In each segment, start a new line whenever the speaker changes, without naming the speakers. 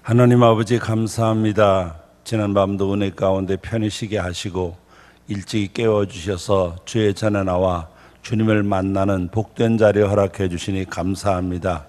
하나님 아버지 감사합니다. 지난 밤도 은혜 가운데 편히 쉬게 하시고 일찍 깨워주셔서 주의 전에 나와 주님을 만나는 복된 자리 허락해 주시니 감사합니다.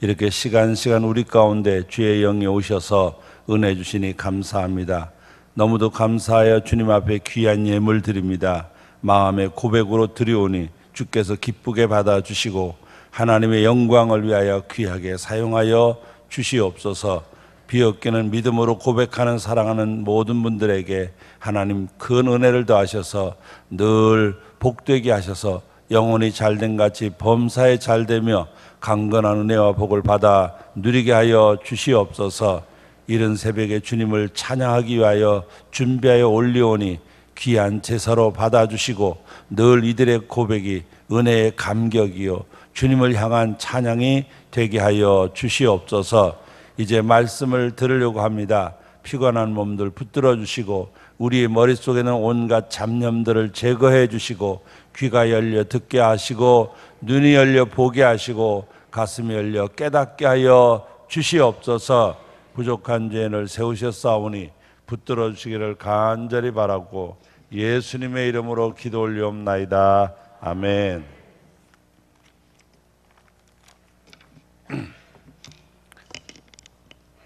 이렇게 시간 우리 가운데 주의 영이 오셔서 은혜 주시니 감사합니다. 너무도 감사하여 주님 앞에 귀한 예물 드립니다. 마음의 고백으로 드리오니 주께서 기쁘게 받아주시고 하나님의 영광을 위하여 귀하게 사용하여 주시옵소서. 비었기는 믿음으로 고백하는 사랑하는 모든 분들에게 하나님 큰 은혜를 더하셔서 늘 복되게 하셔서 영혼이 잘된 같이 범사에 잘되며 강건한 은혜와 복을 받아 누리게 하여 주시옵소서. 이른 새벽에 주님을 찬양하기 위하여 준비하여 올리오니 귀한 제사로 받아주시고 늘 이들의 고백이 은혜의 감격이요 주님을 향한 찬양이 되게 하여 주시옵소서. 이제 말씀을 들으려고 합니다. 피곤한 몸들 붙들어 주시고 우리의 머릿속에는 온갖 잡념들을 제거해 주시고 귀가 열려 듣게 하시고 눈이 열려 보게 하시고 가슴이 열려 깨닫게 하여 주시옵소서. 부족한 죄인을 세우셨사오니 붙들어 주시기를 간절히 바라고 예수님의 이름으로 기도 올리옵나이다. 아멘.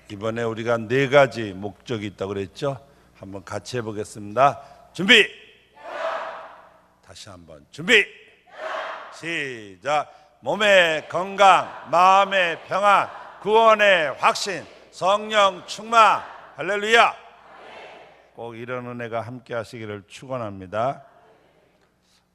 이번에 우리가 4가지 목적이 있다고 그랬죠? 한번 같이 해보겠습니다. 준비! 다시 한번 준비! 시작! 몸의 건강, 마음의 평안, 구원의 확신, 성령 충만, 할렐루야! 꼭 이런 은혜가 함께 하시기를 축원합니다.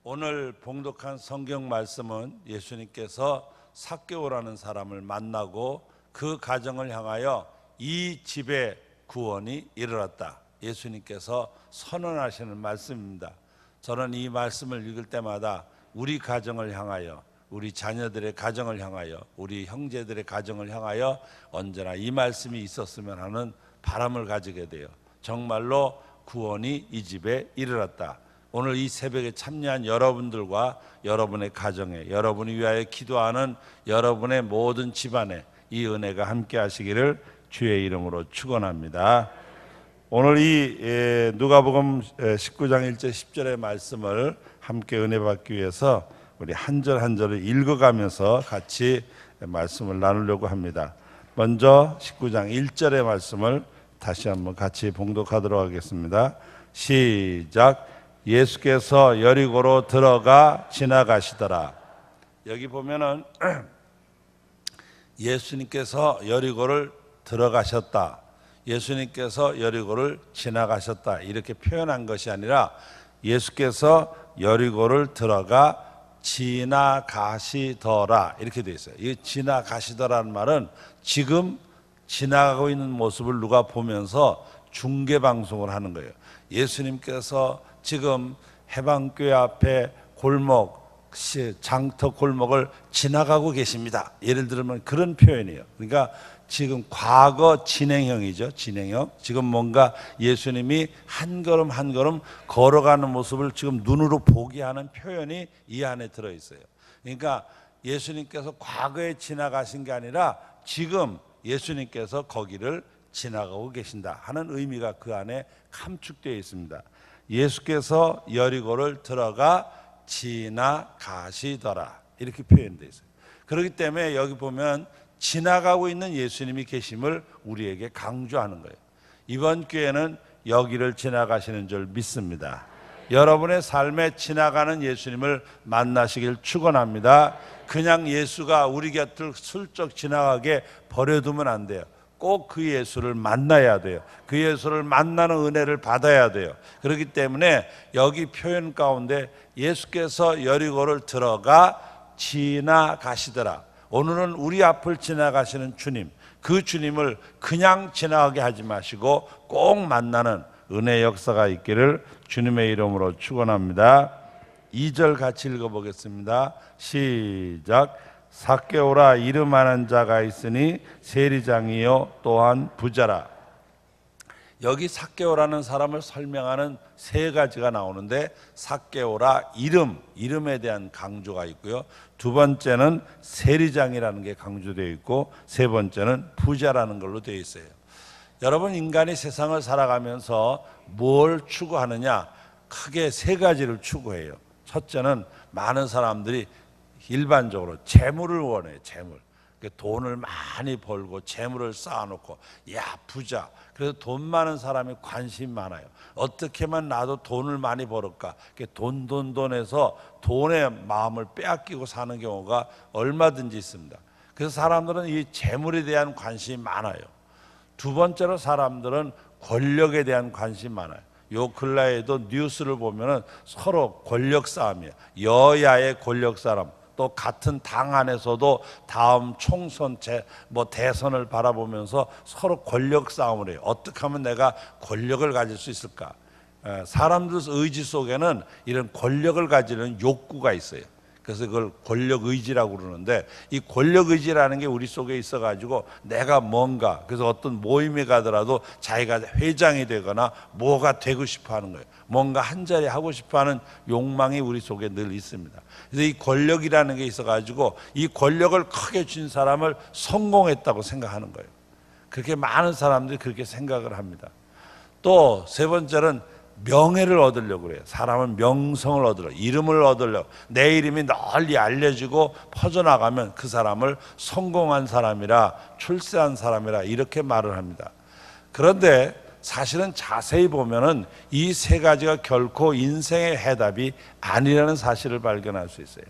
오늘 봉독한 성경 말씀은 예수님께서 삭개오라는 사람을 만나고 그 가정을 향하여 이 집에 구원이 이르렀다, 예수님께서 선언하시는 말씀입니다. 저는 이 말씀을 읽을 때마다 우리 가정을 향하여, 우리 자녀들의 가정을 향하여, 우리 형제들의 가정을 향하여 언제나 이 말씀이 있었으면 하는 바람을 가지게 돼요. 정말로 구원이 이 집에 이르렀다. 오늘 이 새벽에 참여한 여러분들과 여러분의 가정에, 여러분이 위하여 기도하는 여러분의 모든 집안에 이 은혜가 함께 하시기를 주의 이름으로 축원합니다. 오늘 이 누가복음 19장 1절 10절의 말씀을 함께 은혜 받기 위해서 우리 한 절 한 절을 읽어가면서 같이 말씀을 나누려고 합니다. 먼저 19장 1절의 말씀을 다시 한번 같이 봉독하도록 하겠습니다. 시작. 예수께서 여리고로 들어가 지나가시더라. 여기 보면은 예수님께서 여리고를 들어가셨다, 예수님께서 여리고를 지나가셨다 이렇게 표현한 것이 아니라 예수께서 여리고를 들어가 지나가시더라 이렇게 되어 있어요. 이 지나가시더라는 말은 지금 지나가고 있는 모습을 누가 보면서 중계 방송을 하는 거예요. 예수님께서 지금 해방교회 앞에 골목, 장터 골목을 지나가고 계십니다. 예를 들면 그런 표현이에요. 그러니까 지금 과거 진행형이죠. 진행형. 지금 뭔가 예수님이 한 걸음 한 걸음 걸어가는 모습을 지금 눈으로 보게 하는 표현이 이 안에 들어있어요. 그러니까 예수님께서 과거에 지나가신 게 아니라 지금 예수님께서 거기를 지나가고 계신다 하는 의미가 그 안에 감축되어 있습니다. 예수께서 여리고를 들어가 지나가시더라 이렇게 표현되어 있어요. 그렇기 때문에 여기 보면 지나가고 있는 예수님이 계심을 우리에게 강조하는 거예요. 이번 기회는 여기를 지나가시는 줄 믿습니다. 여러분의 삶에 지나가는 예수님을 만나시길 축원합니다. 그냥 예수가 우리 곁을 슬쩍 지나가게 버려두면 안 돼요. 꼭 그 예수를 만나야 돼요. 그 예수를 만나는 은혜를 받아야 돼요. 그렇기 때문에 여기 표현 가운데 예수께서 여리고를 들어가 지나가시더라. 오늘은 우리 앞을 지나가시는 주님, 그 주님을 그냥 지나가게 하지 마시고 꼭 만나는 은혜 역사가 있기를 주님의 이름으로 축원합니다. 2절 같이 읽어보겠습니다. 시작. 삭개오라 이름하는 자가 있으니 세리장이요 또한 부자라. 여기 삭개오라는 사람을 설명하는 3가지가 나오는데 삭개오라 이름에 대한 강조가 있고요. 2번째는 세리장이라는 게 강조되어 있고 3번째는 부자라는 걸로 되어 있어요. 여러분, 인간이 세상을 살아가면서 뭘 추구하느냐? 크게 세 가지를 추구해요. 첫째는 많은 사람들이 일반적으로 재물을 원해요. 재물. 돈을 많이 벌고 재물을 쌓아놓고, 야, 부자. 그래서 돈 많은 사람이 관심 많아요. 어떻게 하면 나도 돈을 많이 벌을까? 돈해서 돈의 마음을 빼앗기고 사는 경우가 얼마든지 있습니다. 그래서 사람들은 이 재물에 대한 관심이 많아요. 두 번째로 사람들은 권력에 대한 관심이 많아요. 요 근래에도 뉴스를 보면은 서로 권력 싸움이에요. 여야의 권력 싸움. 또 같은 당 안에서도 다음 총선 대선을 바라보면서 서로 권력 싸움을 해요. 어떻게 하면 내가 권력을 가질 수 있을까? 사람들 의지 속에는 이런 권력을 가지는 욕구가 있어요. 그래서 그걸 권력 의지라고 그러는데, 이 권력 의지라는 게 우리 속에 있어가지고 내가 뭔가, 그래서 어떤 모임에 가더라도 자기가 회장이 되거나 뭐가 되고 싶어 하는 거예요. 뭔가 한 자리 하고 싶어 하는 욕망이 우리 속에 늘 있습니다. 그래서 이 권력이라는 게 있어가지고 이 권력을 크게 쥔 사람을 성공했다고 생각하는 거예요. 그렇게 많은 사람들이 그렇게 생각을 합니다. 또 세 번째는 명예를 얻으려고 그래요. 사람은 명성을 얻으려고, 이름을 얻으려고, 내 이름이 널리 알려지고 퍼져나가면 그 사람을 성공한 사람이라, 출세한 사람이라 이렇게 말을 합니다. 그런데 사실은 자세히 보면은 이 세 가지가 결코 인생의 해답이 아니라는 사실을 발견할 수 있어요.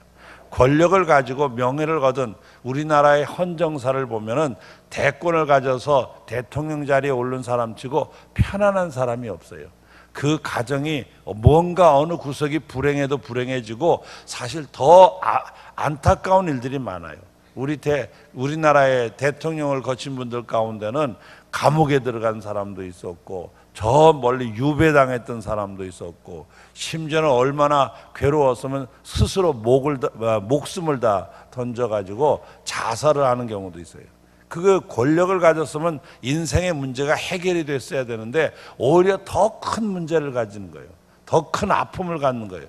권력을 가지고 명예를 거둔 우리나라의 헌정사를 보면은 대권을 가져서 대통령 자리에 오른 사람치고 편안한 사람이 없어요. 그 가정이 뭔가 어느 구석이 불행해도 불행해지고 사실 더 안타까운 일들이 많아요. 우리나라의 대통령을 거친 분들 가운데는 감옥에 들어간 사람도 있었고, 저 멀리 유배당했던 사람도 있었고, 심지어는 얼마나 괴로웠으면 스스로 목숨을 다 던져가지고 자살을 하는 경우도 있어요. 그 권력을 가졌으면 인생의 문제가 해결이 됐어야 되는데 오히려 더 큰 문제를 가지는 거예요. 더 큰 아픔을 갖는 거예요.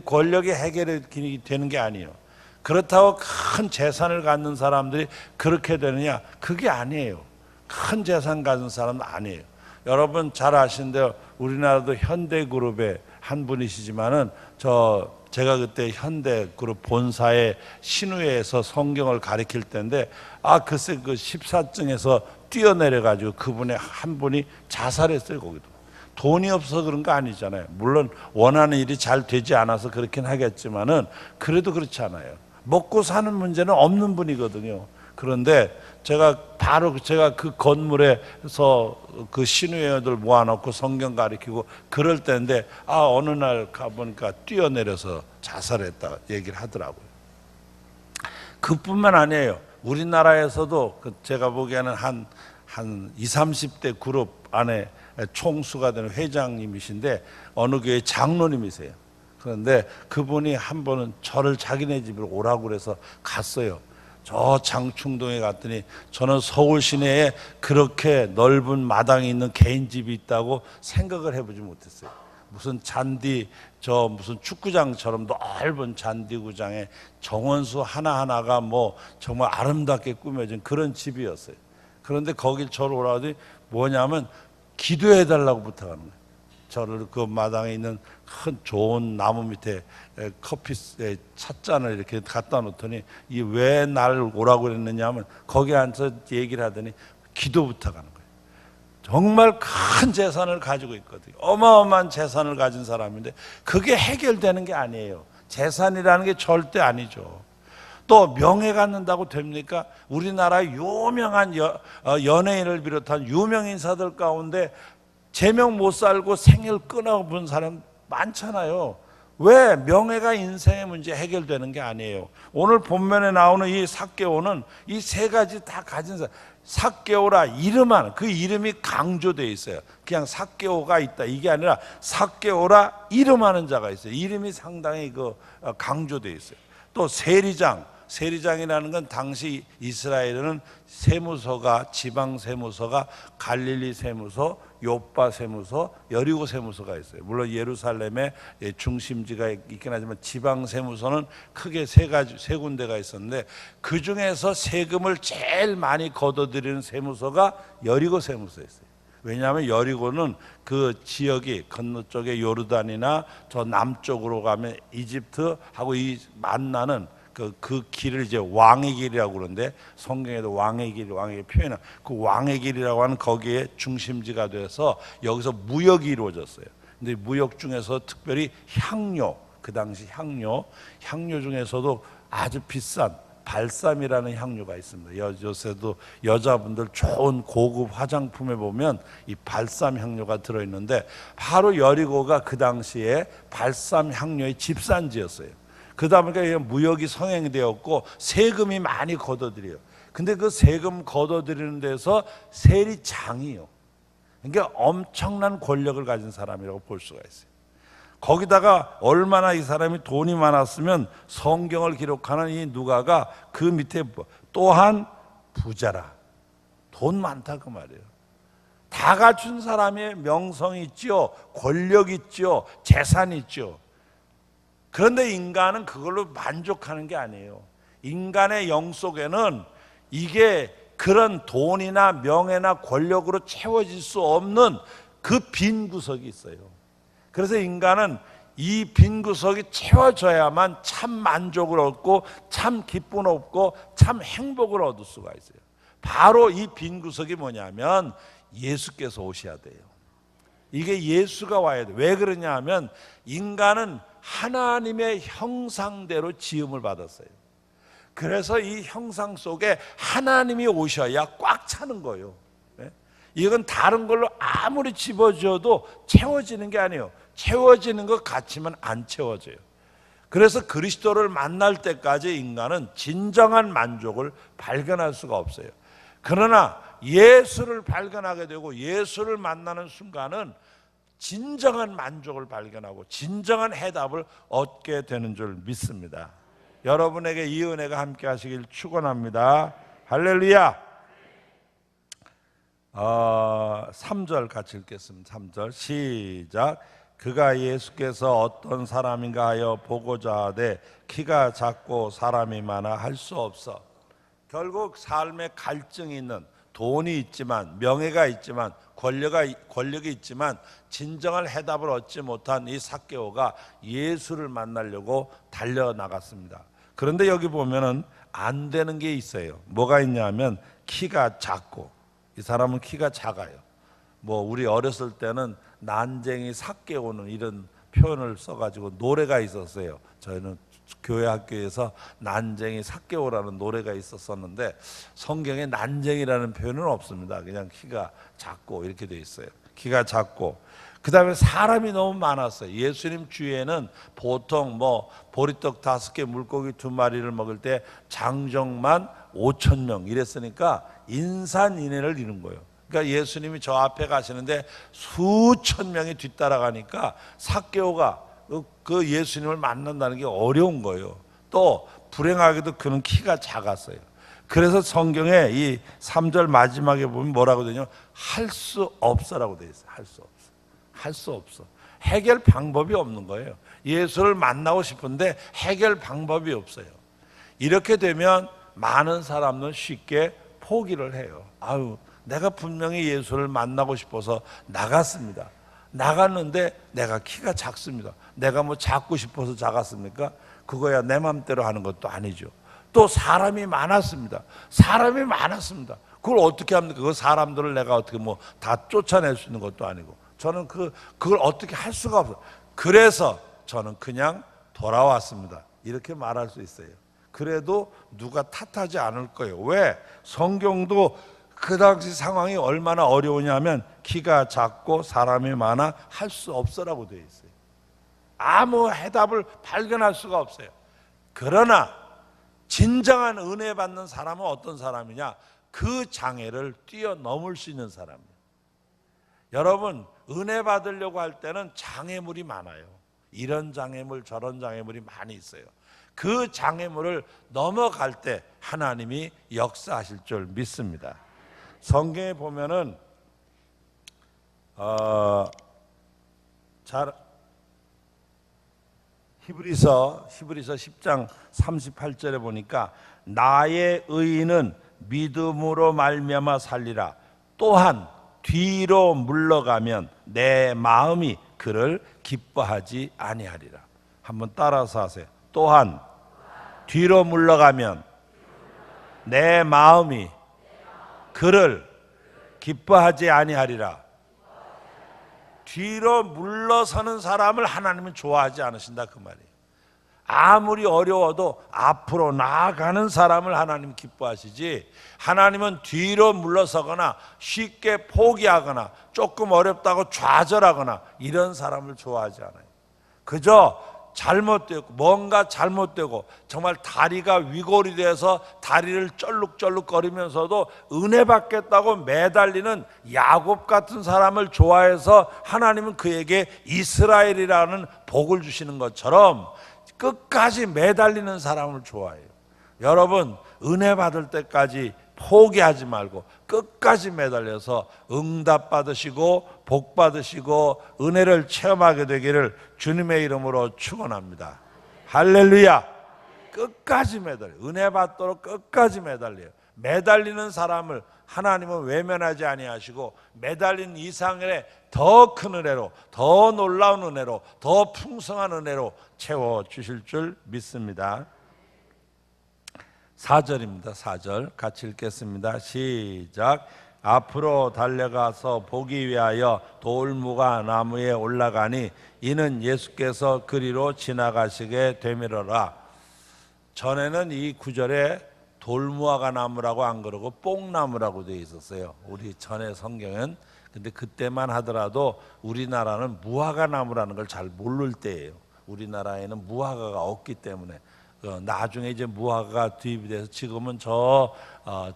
권력이 해결이 되는 게 아니에요. 그렇다고 큰 재산을 갖는 사람들이 그렇게 되느냐? 그게 아니에요. 큰 재산 가진 사람은 아니에요. 여러분 잘 아시는데요, 우리나라도 현대그룹의 한 분이시지만은 제가 그때 현대그룹 본사의 신우회에서 성경을 가르칠 때인데, 글쎄 그 14층에서 뛰어내려가지고 그분의 한 분이 자살했어요. 거기도 돈이 없어서 그런 거 아니잖아요. 물론 원하는 일이 잘 되지 않아서 그렇긴 하겠지만은 그래도 그렇지 않아요. 먹고 사는 문제는 없는 분이거든요. 그런데 제가 그 건물에서 그 신우회원들 모아놓고 성경 가르치고 그럴 때인데, 어느 날 가보니까 뛰어내려서 자살했다 얘기를 하더라고요. 그뿐만 아니에요. 우리나라에서도 제가 보기에는 한 20, 30대 그룹 안에 총수가 되는 회장님이신데 어느 교회 장로님이세요. 그런데 그분이 한 번은 저를 자기네 집으로 오라고 그래서 갔어요. 저 장충동에 갔더니 저는 서울 시내에 그렇게 넓은 마당이 있는 개인 집이 있다고 생각을 해보지 못했어요. 무슨 무슨 축구장처럼 넓은 잔디구장에 정원수 하나하나가 정말 아름답게 꾸며진 그런 집이었어요. 그런데 거길 저를 오라고 하더니 뭐냐면 기도해달라고 부탁하는 거예요. 저를 그 마당에 있는 큰 좋은 나무 밑에 커피 찻잔을 이렇게 갖다 놓더니 이 왜 나를 오라고 그랬느냐 하면 거기 앉아서 얘기를 하더니 기도 부탁하는 거예요. 정말 큰 재산을 가지고 있거든요. 어마어마한 재산을 가진 사람인데 그게 해결되는 게 아니에요. 재산이라는 게 절대 아니죠. 또 명예 갖는다고 됩니까? 우리나라 유명한 연예인을 비롯한 유명 인사들 가운데 제명 못 살고 생일 끊어본 사람 많잖아요. 왜? 명예가 인생의 문제 해결되는 게 아니에요. 오늘 본면에 나오는 이 삭개오는 이 세 가지 다 가진 사람. 삭개오라 이름만, 그 이름이 강조되어 있어요. 그냥 삭개오가 있다 이게 아니라 삭개오라 이름하는 자가 있어요. 이름이 상당히 강조되어 있어요. 또 세리장이라는 건 당시 이스라엘에는 세무서가, 지방 세무서가 갈릴리 세무서, 요빠 세무서, 여리고 세무서가 있어요. 물론 예루살렘의 중심지가 있긴 하지만 지방 세무서는 크게 세 군데가 있었는데 그 중에서 세금을 제일 많이 걷어들이는 세무서가 여리고 세무서였어요. 왜냐하면 여리고는 그 지역이 건너쪽에 요르단이나 저 남쪽으로 가면 이집트하고 이 만나는 그 길을 이제 왕의 길이라고 그러는데, 성경에도 왕의 길, 왕의 표현은 그 왕의 길이라고 하는 거기에 중심지가 돼서 여기서 무역이 이루어졌어요. 근데 무역 중에서 특별히 향료, 그 당시 향료 중에서도 아주 비싼 발삼이라는 향료가 있습니다. 요새도 여자분들 좋은 고급 화장품에 보면 이 발삼 향료가 들어있는데, 바로 여리고가 그 당시에 발삼 향료의 집산지였어요. 그러다 보니까 무역이 성행이 되었고 세금이 많이 걷어들여요. 근데 그 세금 걷어들이는 데서 세리장이요, 그러니까 엄청난 권력을 가진 사람이라고 볼 수가 있어요. 거기다가 얼마나 이 사람이 돈이 많았으면 성경을 기록하는 이 누가가 그 밑에 또한 부자라, 돈 많다 그 말이에요. 다 갖춘 사람의 명성이 있죠, 권력이 있죠, 재산이 있죠. 그런데 인간은 그걸로 만족하는 게 아니에요. 인간의 영 속에는 이게 그런 돈이나 명예나 권력으로 채워질 수 없는 그 빈 구석이 있어요. 그래서 인간은 이 빈 구석이 채워져야만 참 만족을 얻고 참 기쁨을 얻고 참 행복을 얻을 수가 있어요. 바로 이 빈 구석이 뭐냐면 예수께서 오셔야 돼요. 이게 예수가 와야 돼요. 왜 그러냐 하면 인간은 하나님의 형상대로 지음을 받았어요. 그래서 이 형상 속에 하나님이 오셔야 꽉 차는 거예요. 이건 다른 걸로 아무리 집어줘도 채워지는 게 아니에요. 채워지는 것 같지만 안 채워져요. 그래서 그리스도를 만날 때까지 인간은 진정한 만족을 발견할 수가 없어요. 그러나 예수를 발견하게 되고 예수를 만나는 순간은 진정한 만족을 발견하고 진정한 해답을 얻게 되는 줄 믿습니다. 여러분에게 이 은혜가 함께 하시길 축원합니다. 할렐루야. 3절 같이 읽겠습니다. 3절 시작. 그가 예수께서 어떤 사람인가 하여 보고자 하되 키가 작고 사람이 많아 할 수 없어. 결국 삶에 갈증이 있는, 돈이 있지만 명예가 있지만 권력이 있지만 진정한 해답을 얻지 못한 이 삭개오가 예수를 만나려고 달려나갔습니다. 그런데 여기 보면은 안 되는 게 있어요. 뭐가 있냐면 키가 작고, 이 사람은 키가 작아요. 우리 어렸을 때는 난쟁이 삭개오는 이런 표현을 써가지고 노래가 있었어요. 저희는 교회 학교에서 난쟁이 삭개오라는 노래가 있었었는데 성경에 난쟁이라는 표현은 없습니다. 그냥 키가 작고 이렇게 돼 있어요. 키가 작고, 그 다음에 사람이 너무 많았어요. 예수님 주위에는 보통 보리떡 5개 물고기 2마리를 먹을 때 장정만 5,000명 이랬으니까 인산인해를 이룬 거예요. 그러니까 예수님이 저 앞에 가시는데 수천 명이 뒤따라가니까 삭개오가 그 예수님을 만난다는 게 어려운 거예요. 또 불행하게도 그는 키가 작았어요. 그래서 성경에 이 3절 마지막에 보면 뭐라고 되냐면 할 수 없어라고 되어 있어요. 할 수 없어. 할 수 없어. 해결 방법이 없는 거예요. 예수를 만나고 싶은데 해결 방법이 없어요. 이렇게 되면 많은 사람은 쉽게 포기를 해요. 내가 분명히 예수를 만나고 싶어서 나갔습니다. 나갔는데 내가 키가 작습니다. 내가 작고 싶어서 작았습니까? 그거야 내 맘대로 하는 것도 아니죠. 또 사람이 많았습니다. 사람이 많았습니다. 그걸 어떻게 합니까? 그 사람들을 내가 어떻게 다 쫓아낼 수 있는 것도 아니고, 저는 그걸 어떻게 할 수가 없어요. 그래서 저는 그냥 돌아왔습니다. 이렇게 말할 수 있어요. 그래도 누가 탓하지 않을 거예요. 왜? 성경도 그 당시 상황이 얼마나 어려우냐면 키가 작고 사람이 많아 할 수 없어라고 되어 있어요. 아무 해답을 발견할 수가 없어요. 그러나 진정한 은혜 받는 사람은 어떤 사람이냐? 그 장애를 뛰어넘을 수 있는 사람이에요. 여러분, 은혜 받으려고 할 때는 장애물이 많아요. 이런 장애물 저런 장애물이 많이 있어요. 그 장애물을 넘어갈 때 하나님이 역사하실 줄 믿습니다. 성경에 보면은 히브리서 10장 38절에 보니까 나의 의인은 믿음으로 말미암아 살리라. 또한 뒤로 물러가면 내 마음이 그를 기뻐하지 아니하리라. 한번 따라서 하세요. 또한 뒤로 물러가면 내 마음이 그를 기뻐하지 아니하리라. 뒤로 물러서는 사람을 하나님은 좋아하지 않으신다 그 말이에요. 아무리 어려워도 앞으로 나아가는 사람을 하나님 기뻐하시지, 하나님은 뒤로 물러서거나 쉽게 포기하거나 조금 어렵다고 좌절하거나 이런 사람을 좋아하지 않아요. 그저 잘못되고 뭔가 잘못되고 정말 다리가 위골이 돼서 다리를 쩔룩쩔룩거리면서도 은혜 받겠다고 매달리는 야곱 같은 사람을 좋아해서 하나님은 그에게 이스라엘이라는 복을 주시는 것처럼 끝까지 매달리는 사람을 좋아해요. 여러분, 은혜 받을 때까지 포기하지 말고 끝까지 매달려서 응답 받으시고 복 받으시고 은혜를 체험하게 되기를 주님의 이름으로 축원합니다. 할렐루야. 끝까지 매달려, 은혜 받도록 끝까지 매달려요. 매달리는 사람을 하나님은 외면하지 아니하시고 매달린 이상의 더 큰 은혜로, 더 놀라운 은혜로, 더 풍성한 은혜로 채워주실 줄 믿습니다. 4절입니다. 4절 같이 읽겠습니다. 시작. 앞으로 달려가서 보기 위하여 돌무가 나무에 올라가니 이는 예수께서 그리로 지나가시게 되미러라. 전에는 이 구절에 돌무화과 나무라고 안 그러고 뽕나무라고 되어 있었어요, 우리 전에 성경은. 근데 그때만 하더라도 우리나라는 무화과 나무라는 걸 잘 모를 때예요. 우리나라에는 무화과가 없기 때문에. 나중에 이제 무화과가 투입이 돼서 지금은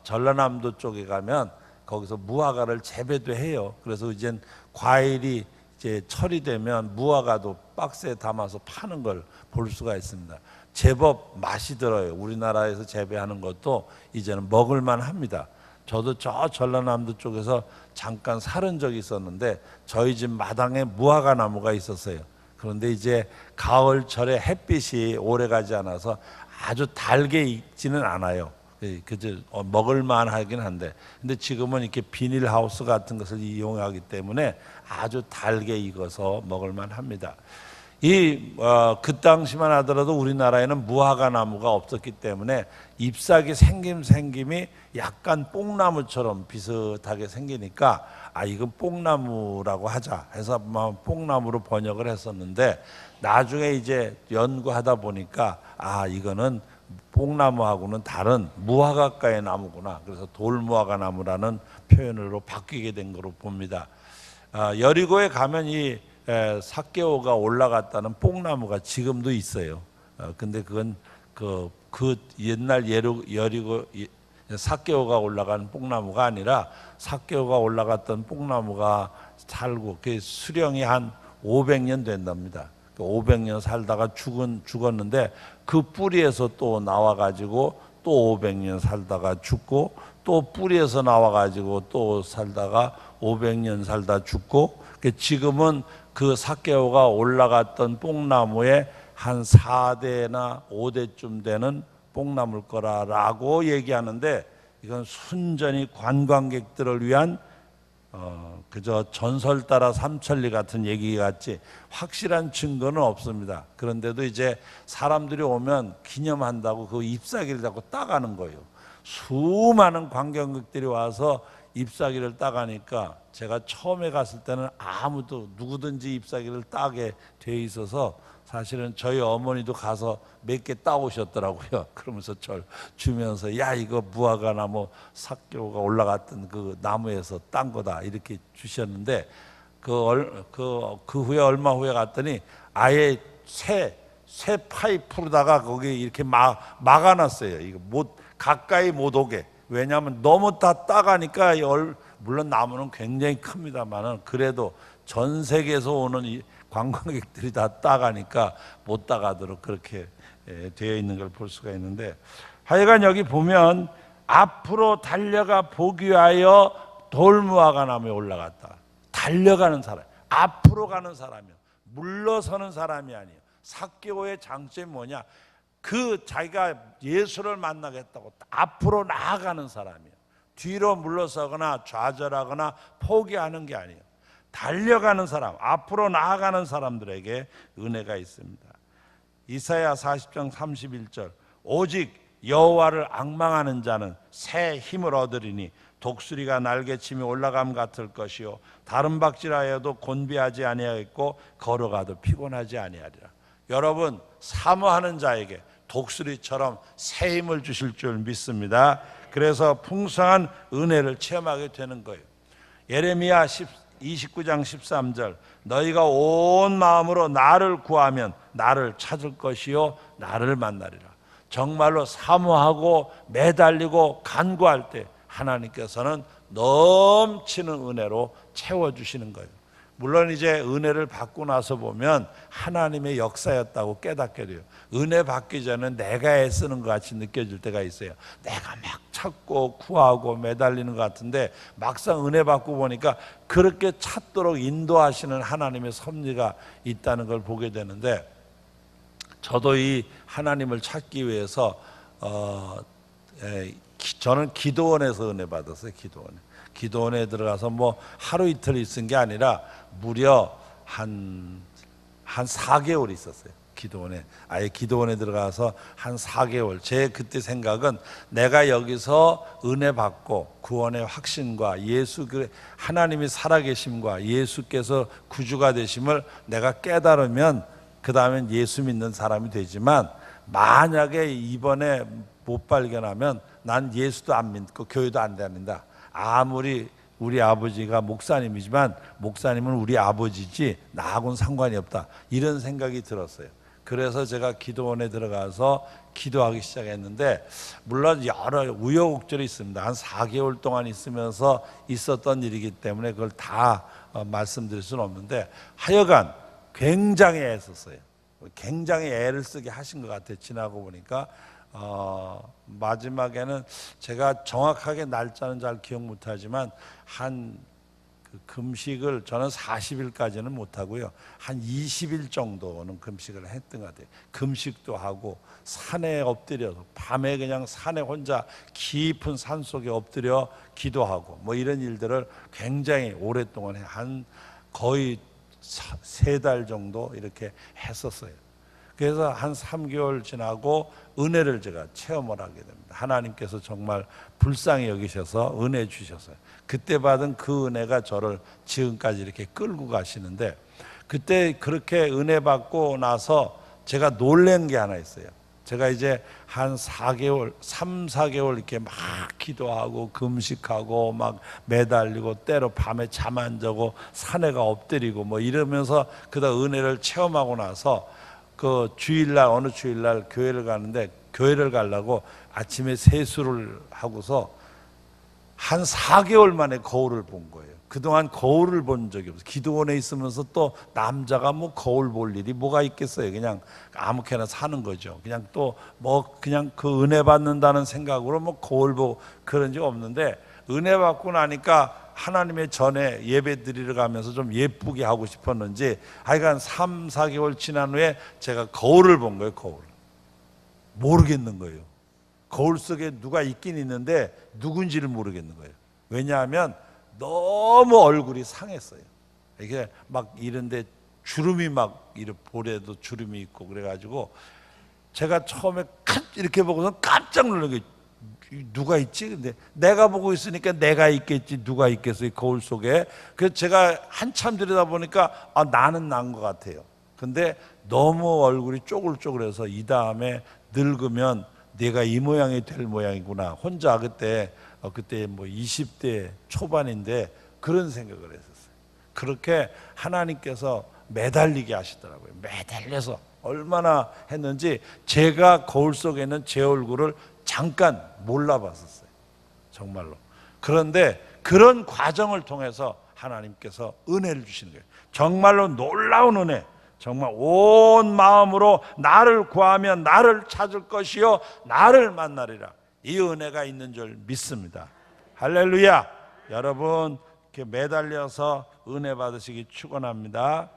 전라남도 쪽에 가면 거기서 무화과를 재배도 해요. 그래서 이젠 과일이 이제 철이 되면 무화과도 박스에 담아서 파는 걸 볼 수가 있습니다. 제법 맛이 들어요. 우리나라에서 재배하는 것도 이제는 먹을만 합니다. 저도 저 전라남도 쪽에서 잠깐 살은 적이 있었는데 저희 집 마당에 무화과 나무가 있었어요. 그런데 이제 가을철에 햇빛이 오래가지 않아서 아주 달게 익지는 않아요. 그저 먹을만 하긴 한데, 근데 지금은 이렇게 비닐하우스 같은 것을 이용하기 때문에 아주 달게 익어서 먹을만 합니다. 그 당시만 하더라도 우리나라에는 무화과 나무가 없었기 때문에 잎사귀 생김이 약간 뽕나무처럼 비슷하게 생기니까 이건 뽕나무라고 하자 해서 뽕나무로 번역을 했었는데, 나중에 이제 연구하다 보니까 이거는 뽕나무하고는 다른 무화과과의 나무구나. 그래서 돌무화과 나무라는 표현으로 바뀌게 된 거로 봅니다. 여리고에 가면 이 삭개오가 올라갔다는 뽕나무가 지금도 있어요. 근데 그건 그 옛날 여리고 삭개오가 올라간 뽕나무가 아니라 삭개오가 올라갔던 뽕나무가 살고 그 수령이 한 500년 된답니다. 500년 살다가 죽었는데 그 뿌리에서 또 나와가지고 또 500년 살다가 죽고, 또 뿌리에서 나와가지고 또 살다가 500년 살다 죽고, 지금은 그 삭개오가 올라갔던 뽕나무에 한 4대나 5대쯤 되는 뽕나무일 거라고 얘기하는데, 이건 순전히 관광객들을 위한 그저 전설 따라 삼천리 같은 얘기 같지 확실한 증거는 없습니다. 그런데도 이제 사람들이 오면 기념한다고 그 잎사귀를 자꾸 따가는 거예요. 수많은 관광객들이 와서 잎사귀를 따가니까 제가 처음에 갔을 때는 아무도 누구든지 잎사귀를 따게 돼 있어서 사실은 저희 어머니도 가서 몇 개 따오셨더라고요. 그러면서 절 주면서 야, 이거 무화과 나무 삭개오가 올라갔던 그 나무에서 딴 거다 이렇게 주셨는데, 그 후에 얼마 후에 갔더니 아예 새 파이프로다가 거기 이렇게 막아놨어요. 이거 가까이 못 오게. 왜냐하면 너무 다 따가니까 물론 나무는 굉장히 큽니다만은 그래도 전 세계에서 오는 이 관광객들이 다 따가니까 못 따가도록 그렇게 되어 있는 걸 볼 수가 있는데, 하여간 여기 보면 앞으로 달려가 보기 위하여 돌무화과 나무에 올라갔다. 달려가는 사람, 앞으로 가는 사람이요, 물러서는 사람이 아니에요. 삭개오의 장점이 뭐냐? 자기가 예수를 만나겠다고 앞으로 나아가는 사람이에요. 뒤로 물러서거나 좌절하거나 포기하는 게 아니에요. 달려가는 사람, 앞으로 나아가는 사람들에게 은혜가 있습니다. 이사야 40장 31절 오직 여호와를 앙망하는 자는 새 힘을 얻으리니 독수리가 날개치며 올라감 같을 것이요 다른 박질하여도 곤비하지 아니하겠고 걸어가도 피곤하지 아니하리라. 여러분, 사모하는 자에게 독수리처럼 새 힘을 주실 줄 믿습니다. 그래서 풍성한 은혜를 체험하게 되는 거예요. 예레미야 29장 13절 너희가 온 마음으로 나를 구하면 나를 찾을 것이요 나를 만나리라. 정말로 사모하고 매달리고 간구할 때 하나님께서는 넘치는 은혜로 채워주시는 거예요. 물론 이제 은혜를 받고 나서 보면 하나님의 역사였다고 깨닫게 돼요. 은혜 받기 전에 내가 애쓰는 것 같이 느껴질 때가 있어요. 내가 막 찾고 구하고 매달리는 것 같은데 막상 은혜 받고 보니까 그렇게 찾도록 인도하시는 하나님의 섭리가 있다는 걸 보게 되는데, 저도 이 하나님을 찾기 위해서 저는 기도원에서 은혜 받았어요. 기도원에 들어가서 뭐 하루 이틀 있은 게 아니라 무려 한 4개월 있었어요. 기도원에 들어가서 한 4개월. 제 그때 생각은 내가 여기서 은혜 받고 구원의 확신과 하나님이 살아계심과 예수께서 구주가 되심을 내가 깨달으면 그 다음엔 예수 믿는 사람이 되지만, 만약에 이번에 못 발견하면 난 예수도 안 믿고 교회도 안 다닌다. 아무리 우리 아버지가 목사님이지만 목사님은 우리 아버지지 나하고는 상관이 없다. 이런 생각이 들었어요. 그래서 제가 기도원에 들어가서 기도하기 시작했는데, 물론 여러 우여곡절이 있습니다. 한 4개월 동안 있으면서 있었던 일이기 때문에 그걸 다 말씀드릴 수는 없는데, 하여간 굉장히 애썼어요. 굉장히 애를 쓰게 하신 것 같아요. 지나고 보니까 마지막에는 제가 정확하게 날짜는 잘 기억 못하지만 그 금식을 저는 40일까지는 못하고요, 한 20일 정도는 금식을 했던 것 같아요. 금식도 하고 산에 엎드려서 밤에 그냥 산에 혼자 깊은 산 속에 엎드려 기도하고 뭐 이런 일들을 굉장히 오랫동안 한 거의 3달 정도 이렇게 했었어요. 그래서 한 3개월 지나고 은혜를 제가 체험을 하게 됩니다. 하나님께서 정말 불쌍히 여기셔서 은혜 주셨어요. 그때 받은 그 은혜가 저를 지금까지 이렇게 끌고 가시는데, 그때 그렇게 은혜 받고 나서 제가 놀란 게 하나 있어요. 제가 이제 한 4개월, 3, 4개월 이렇게 막 기도하고 금식하고 막 매달리고 때로 밤에 잠 안 자고 산에가 엎드리고 뭐 이러면서 그다음 은혜를 체험하고 나서 그 주일날, 어느 주일날 교회를 가는데, 교회를 가려고 아침에 세수를 하고서 한 4개월 만에 거울을 본 거예요. 그동안 거울을 본 적이 없어요. 기도원에 있으면서 또 남자가 뭐 거울 볼 일이 뭐가 있겠어요. 그냥 아무렇게나 사는 거죠. 그냥 또 뭐 그냥 그 은혜 받는다는 생각으로 뭐 거울 보고 그런 적 없는데, 은혜 받고 나니까 하나님의 전에 예배 드리러 가면서 좀 예쁘게 하고 싶었는지 하여간 3, 4개월 지난 후에 제가 거울을 본 거예요. 거울. 모르겠는 거예요. 거울 속에 누가 있긴 있는데 누군지를 모르겠는 거예요. 왜냐하면 너무 얼굴이 상했어요. 이게 막 이런데 주름이 막 볼에도 주름이 있고 그래가지고 제가 처음에 이렇게 보고서 깜짝 놀란 게, 누가 있지? 근데 내가 보고 있으니까 내가 있겠지, 누가 있겠어요 거울 속에. 그래서 제가 한참 들여다보니까 나는 난 것 같아요. 근데 너무 얼굴이 쪼글쪼글해서 이 다음에 늙으면 내가 이 모양이 될 모양이구나. 혼자 그때 뭐 20대 초반인데 그런 생각을 했었어요. 그렇게 하나님께서 매달리게 하시더라고요. 매달려서 얼마나 했는지 제가 거울 속에 있는 제 얼굴을 잠깐 몰라봤었어요. 정말로. 그런데 그런 과정을 통해서 하나님께서 은혜를 주시는 거예요. 정말로 놀라운 은혜. 정말 온 마음으로 나를 구하면 나를 찾을 것이요 나를 만나리라. 이 은혜가 있는 줄 믿습니다. 할렐루야. 여러분 이렇게 매달려서 은혜 받으시기 축원합니다.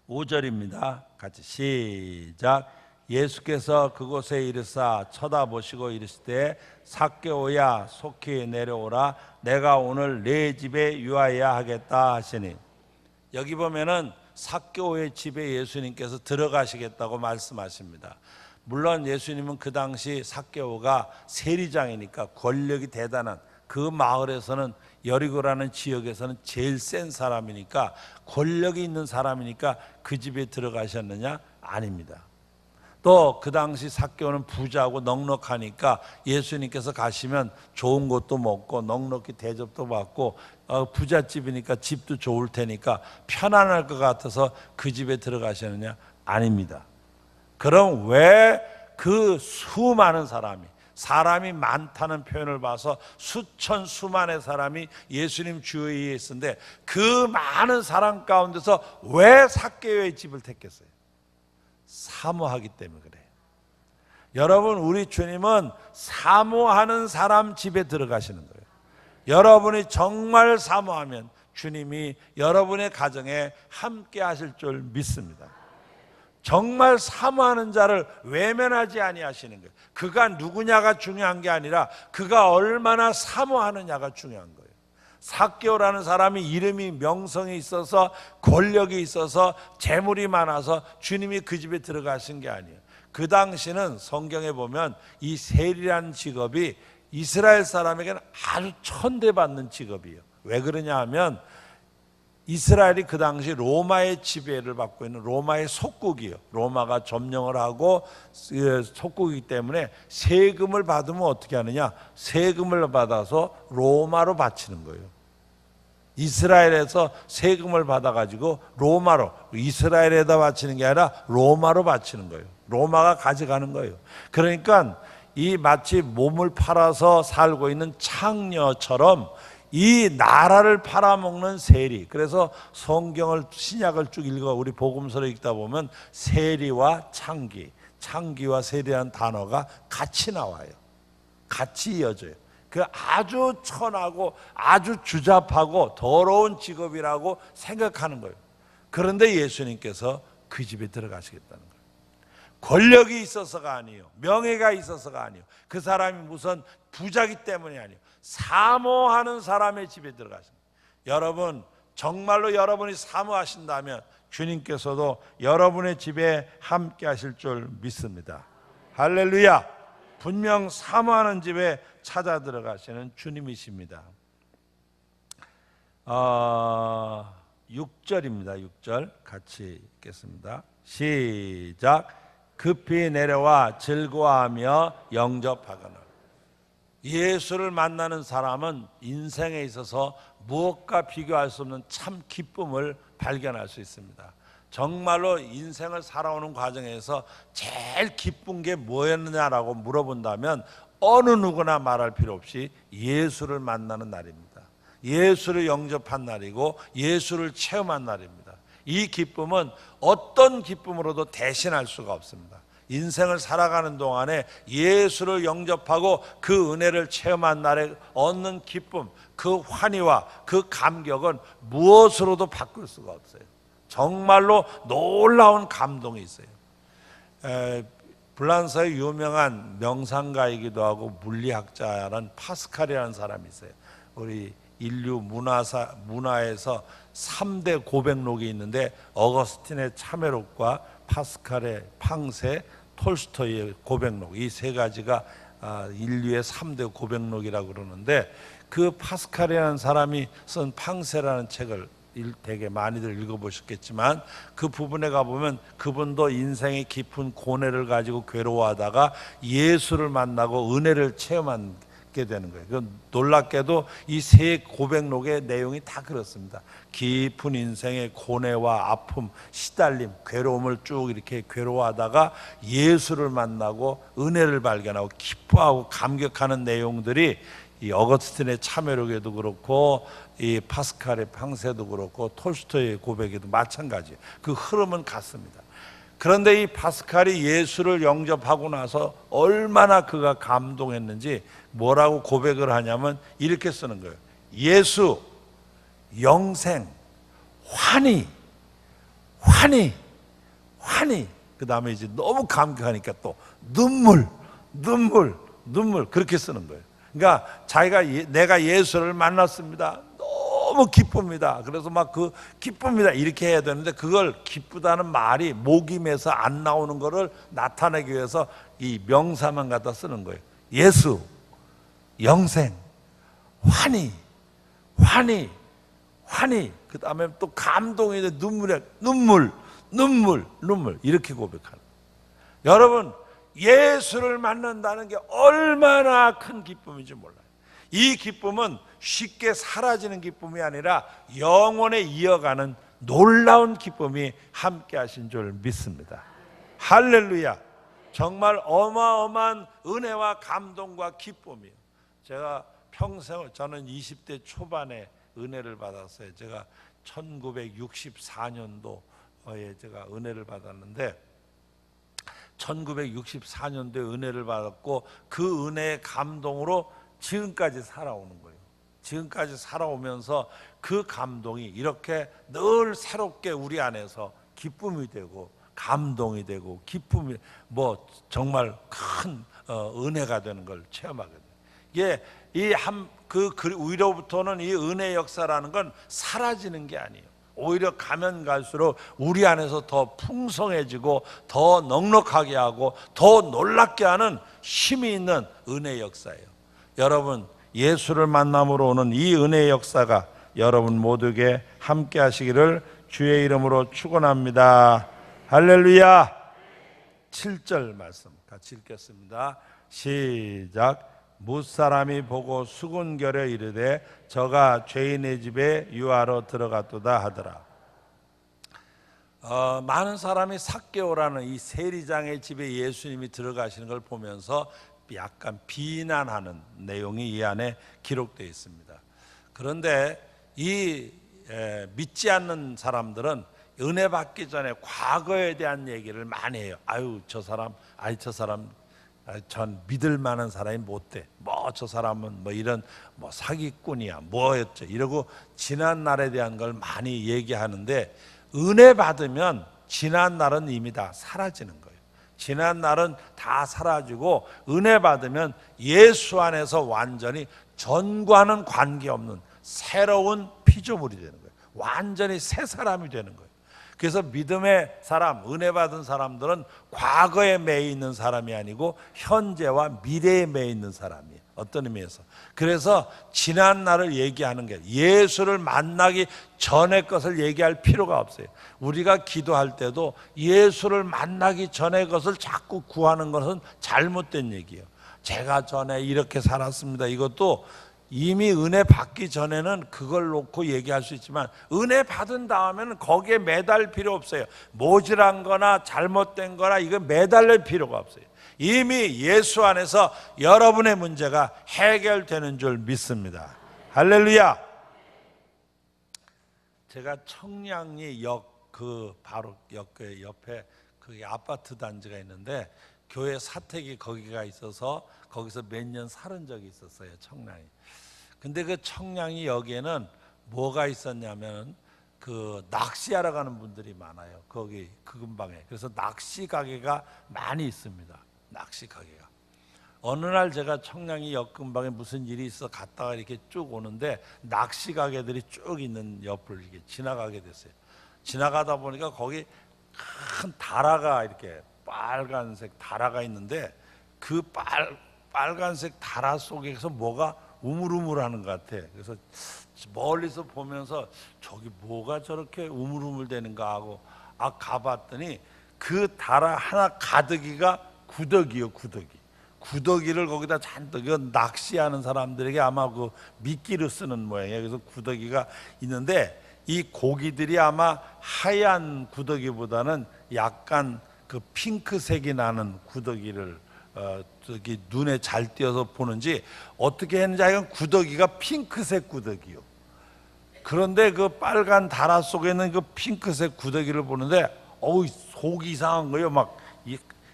5절입니다. 같이 시작. 예수께서 그곳에 이르사 쳐다보시고 이르시되 삭개오야 속히 내려오라 내가 오늘 내 집에 유하여야 하겠다 하시니, 여기 보면은 삭개오의 집에 예수님께서 들어가시겠다고 말씀하십니다. 물론 예수님은 그 당시 삭개오가 세리장이니까 권력이 대단한 그 마을에서는, 여리고라는 지역에서는 제일 센 사람이니까, 권력이 있는 사람이니까 그 집에 들어가셨느냐? 아닙니다. 또 그 당시 삭개오는 부자고 넉넉하니까 예수님께서 가시면 좋은 것도 먹고 넉넉히 대접도 받고 부잣집이니까 집도 좋을 테니까 편안할 것 같아서 그 집에 들어가셨느냐? 아닙니다. 그럼 왜 그 수많은 사람이 많다는 표현을 봐서 수천 수만의 사람이 예수님 주위에 있었는데 그 많은 사람 가운데서 왜 삭개오의 집을 택했어요? 사모하기 때문에 그래요. 여러분, 우리 주님은 사모하는 사람 집에 들어가시는 거예요. 여러분이 정말 사모하면 주님이 여러분의 가정에 함께 하실 줄 믿습니다. 정말 사모하는 자를 외면하지 아니하시는 거예요. 그가 누구냐가 중요한 게 아니라 그가 얼마나 사모하느냐가 중요한 거예요. 삭개오라는 사람이 이름이 명성이 있어서 권력이 있어서 재물이 많아서 주님이 그 집에 들어가신 게 아니에요. 그 당시는 성경에 보면 이 세리라는 직업이 이스라엘 사람에게는 아주 천대받는 직업이에요. 왜 그러냐 하면 이스라엘이 그 당시 로마의 지배를 받고 있는 로마의 속국이에요. 로마가 점령을 하고 속국이기 때문에 세금을 받으면 어떻게 하느냐? 세금을 받아서 로마로 바치는 거예요. 이스라엘에서 세금을 받아가지고 로마로, 이스라엘에다 바치는 게 아니라 로마로 바치는 거예요. 로마가 가져가는 거예요. 그러니까 이 마치 몸을 팔아서 살고 있는 창녀처럼 이 나라를 팔아먹는 세리. 그래서 성경을, 신약을 쭉 읽어 우리 복음서를 읽다 보면 세리와 창기, 창기와 세리라는 단어가 같이 나와요. 같이 이어져요. 그 아주 천하고 아주 주잡하고 더러운 직업이라고 생각하는 거예요. 그런데 예수님께서 그 집에 들어가시겠다는 거예요. 권력이 있어서가 아니에요. 명예가 있어서가 아니에요. 그 사람이 무슨 부자기 때문이 아니에요. 사모하는 사람의 집에 들어가십니다. 여러분, 정말로 여러분이 사모하신다면 주님께서도 여러분의 집에 함께 하실 줄 믿습니다. 할렐루야. 분명 사모하는 집에 찾아 들어가시는 주님이십니다. 6절입니다. 6절 같이 읽겠습니다. 시작. 급히 내려와 즐거워하며 영접하거늘. 예수를 만나는 사람은 인생에 있어서 무엇과 비교할 수 없는 참 기쁨을 발견할 수 있습니다. 정말로 인생을 살아오는 과정에서 제일 기쁜 게 뭐였느냐라고 물어본다면 어느 누구나 말할 필요 없이 예수를 만나는 날입니다. 예수를 영접한 날이고 예수를 체험한 날입니다. 이 기쁨은 어떤 기쁨으로도 대신할 수가 없습니다. 인생을 살아가는 동안에 예수를 영접하고 그 은혜를 체험한 날에 얻는 기쁨, 그 환희와 그 감격은 무엇으로도 바꿀 수가 없어요. 정말로 놀라운 감동이 있어요. 프랑스의 유명한 명상가이기도 하고 물리학자라는 파스칼이라는 사람이 있어요. 우리 인류 문화에서 3대 고백록이 있는데 어거스틴의 참회록과 파스칼의 팡세, 톨스토이의 고백록, 이 세 가지가 인류의 3대 고백록이라고 그러는데, 그 파스칼이라는 사람이 쓴 팡세라는 책을 되게 많이들 읽어보셨겠지만 그 부분에 가보면 그분도 인생의 깊은 고뇌를 가지고 괴로워하다가 예수를 만나고 은혜를 체험하게 되는 거예요. 그 놀랍게도 이 세 고백록의 내용이 다 그렇습니다. 깊은 인생의 고뇌와 아픔, 시달림, 괴로움을 쭉 이렇게 괴로워하다가 예수를 만나고 은혜를 발견하고 기뻐하고 감격하는 내용들이 이 어거스틴의 참회록에도 그렇고 이 파스칼의 팡세도 그렇고 톨스토이의 고백에도 마찬가지예요. 그 흐름은 같습니다. 그런데 이 파스칼이 예수를 영접하고 나서 얼마나 그가 감동했는지 뭐라고 고백을 하냐면 이렇게 쓰는 거예요. 예수, 영생, 환희. 그 다음에 이제 너무 감격하니까 또 눈물 그렇게 쓰는 거예요. 그러니까 자기가 내가 예수를 만났습니다. 너무 기쁩니다. 그래서 막 그 기쁩니다 이렇게 해야 되는데 그걸 기쁘다는 말이 목이 메서 안 나오는 거를 나타내기 위해서 이 명사만 갖다 쓰는 거예요. 예수, 영생, 환희, 그 다음에 또 감동이 눈물 이렇게 고백하는 거예요. 여러분, 예수를 만난다는 게 얼마나 큰 기쁨인지 몰라요. 이 기쁨은 쉽게 사라지는 기쁨이 아니라 영원에 이어가는 놀라운 기쁨이 함께 하신 줄 믿습니다. 할렐루야. 정말 어마어마한 은혜와 감동과 기쁨이에요. 제가 평생을, 저는 20대 초반에 은혜를 받았어요. 제가 1964년도에 제가 은혜를 받았는데 1964년도에 은혜를 받았고 그 은혜의 감동으로 지금까지 살아오는 거예요. 지금까지 살아오면서 그 감동이 이렇게 늘 새롭게 우리 안에서 기쁨이 되고 감동이 되고 기쁨이 뭐 정말 큰 은혜가 되는 걸 체험하게 돼요. 이게 위로부터는 이 은혜 역사라는 건 사라지는 게 아니에요. 오히려 가면 갈수록 우리 안에서 더 풍성해지고 더 넉넉하게 하고 더 놀랍게 하는 힘이 있는 은혜 역사예요. 여러분, 예수를 만남으로 오는 이 은혜의 역사가 여러분 모두에게 함께 하시기를 주의 이름으로 축원합니다. 할렐루야. 7절 말씀 같이 읽겠습니다. 시작. 무사람이 보고 수군결에 이르되 저가 죄인의 집에 유하러 들어갔도다 하더라. 많은 사람이 삭개오라는 이 세리장의 집에 예수님이 들어가시는 걸 보면서 약간 비난하는 내용이 이 안에 기록되어 있습니다. 그런데 믿지 않는 사람들은 은혜 받기 전에 과거에 대한 얘기를 많이 해요. 저 사람 전 믿을 만한 사람이 못 돼. 저 사람은 이런 사기꾼이야. 뭐였죠? 이러고 지난 날에 대한 걸 많이 얘기하는데 은혜 받으면 지난 날은 이미 다 사라지는 거예요. 지난 날은 다 사라지고 은혜 받으면 예수 안에서 완전히 전과는 관계없는 새로운 피조물이 되는 거예요. 완전히 새 사람이 되는 거예요. 그래서 믿음의 사람, 은혜 받은 사람들은 과거에 매여 있는 사람이 아니고 현재와 미래에 매여 있는 사람이에요. 어떤 의미에서. 그래서 지난 날을 얘기하는 게 예수를 만나기 전의 것을 얘기할 필요가 없어요. 우리가 기도할 때도 예수를 만나기 전의 것을 자꾸 구하는 것은 잘못된 얘기예요. 제가 전에 이렇게 살았습니다. 이것도 이미 은혜 받기 전에는 그걸 놓고 얘기할 수 있지만 은혜 받은 다음에는 거기에 매달 필요 없어요. 모질한 거나 잘못된 거나 이거 매달릴 필요가 없어요. 이미 예수 안에서 여러분의 문제가 해결되는 줄 믿습니다. 할렐루야. 제가 청량리 바로 역교회 옆에 그 아파트 단지가 있는데 교회 사택이 거기가 있어서 거기서 몇 년 살은 적이 있었어요. 청량리. 근데 그 청량리 여기에는 뭐가 있었냐면 그 낚시하러 가는 분들이 많아요. 거기 그 근방에. 그래서 낚시 가게가 많이 있습니다. 낚시 가게가. 어느 날 제가 청량리 역 근방에 무슨 일이 있어 갔다가 이렇게 쭉 오는데 낚시 가게들이 쭉 있는 옆을 이렇게 지나가게 됐어요. 지나가다 보니까 거기 큰 다라가 이렇게 빨간색 다라가 있는데 그 빨간색 다라 속에서 뭐가 우물우물하는 것 같아. 그래서 멀리서 보면서 저기 뭐가 저렇게 우물우물대는가 하고 가봤더니 그 다라 하나 가득이가 구더기요. 구더기를 거기다 잔뜩, 이건 낚시하는 사람들에게 아마 그 미끼를 쓰는 모양이에요. 그래서 구더기가 있는데 이 고기들이 아마 하얀 구더기보다는 약간 그 핑크색이 나는 구더기를 저기 눈에 잘 띄어서 보는지 어떻게 했는지 하여간 구더기가 핑크색 구더기요. 그런데 그 빨간 다라 속에 있는 그 핑크색 구더기를 보는데 속이 이상한 거예요.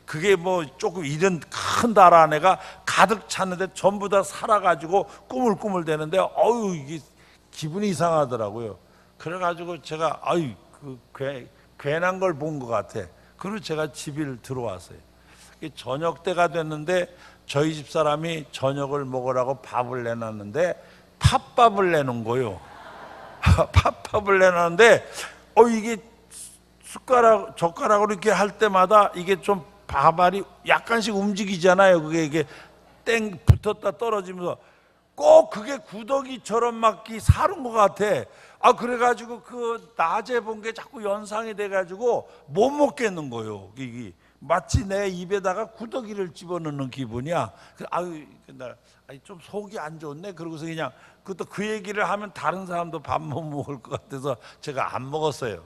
그게 조금 이런 큰 다라 안에가 가득 찼는데 전부 다 살아가지고 꾸물꾸물 되는데 이게 기분이 이상하더라고요. 그래가지고 제가 괜한 걸 본 것 같아. 그리고 제가 집을 들어왔어요. 저녁 때가 됐는데 저희 집 사람이 저녁을 먹으라고 밥을 내놨는데 팥밥을 내놓은 거예요. 팥밥을 내놨는데 이게 젓가락으로 이렇게 할 때마다 이게 좀 밥알이 약간씩 움직이잖아요. 그게 이게 땡 붙었다 떨어지면서 꼭 그게 구더기처럼 막 사는 것 같아. 그래가지고 그 낮에 본 게 자꾸 연상이 돼가지고 못 먹겠는 거예요. 이게 마치 내 입에다가 구더기를 집어넣는 기분이야. 나 좀 속이 안 좋네. 그러고서 그냥 그것도 그 얘기를 하면 다른 사람도 밥 못 먹을 것 같아서 제가 안 먹었어요.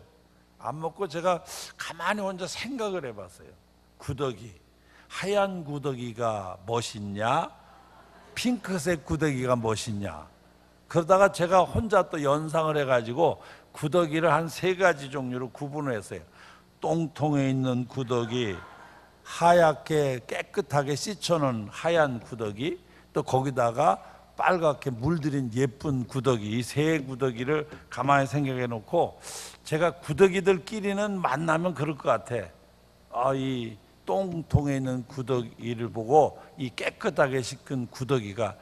안 먹고 제가 가만히 혼자 생각을 해봤어요. 구더기, 하얀 구더기가 멋있냐? 핑크색 구더기가 멋있냐? 그러다가 제가 혼자 또 연상을 해가지고 구더기를 한 3가지 종류로 구분을 했어요. 똥통에 있는 구더기, 하얗게 깨끗하게 씻어놓은 하얀 구더기, 또 거기다가 빨갛게 물들인 예쁜 구더기, 이 3 구더기를 가만히 생각해 놓고 제가 구더기들끼리는 만나면 그럴 것 같아. 이 똥통에 있는 구더기를 보고 이 깨끗하게 씻은 구더기가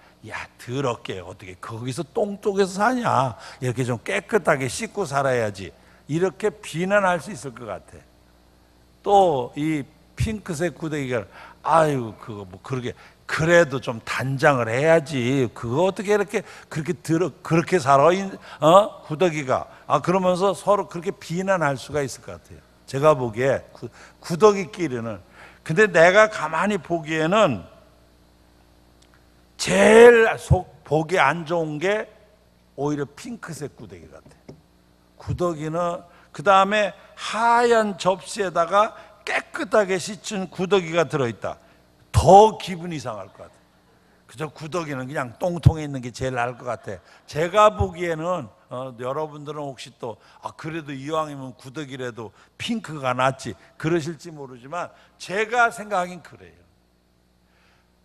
더럽게 어떻게 거기서 똥 쪽에서 사냐, 이렇게 좀 깨끗하게 씻고 살아야지, 이렇게 비난할 수 있을 것 같아. 또 이 핑크색 구더기가 그거 뭐 그래도 좀 단장을 해야지, 그거 어떻게 이렇게 그렇게 살아, 구더기가. 그러면서 서로 그렇게 비난할 수가 있을 것 같아요. 제가 보기에 구더기끼리는. 근데 내가 가만히 보기에는 제일 보기 안 좋은 게 오히려 핑크색 구더기 같아. 구더기는 그 다음에 하얀 접시에다가 깨끗하게 씻은 구더기가 들어있다. 더 기분 이상할 것 같아. 그저 구더기는 그냥 똥통에 있는 게 제일 나을 것 같아. 제가 보기에는 여러분들은 혹시 또 그래도 이왕이면 구더기라도 핑크가 낫지 그러실지 모르지만 제가 생각하긴 그래요.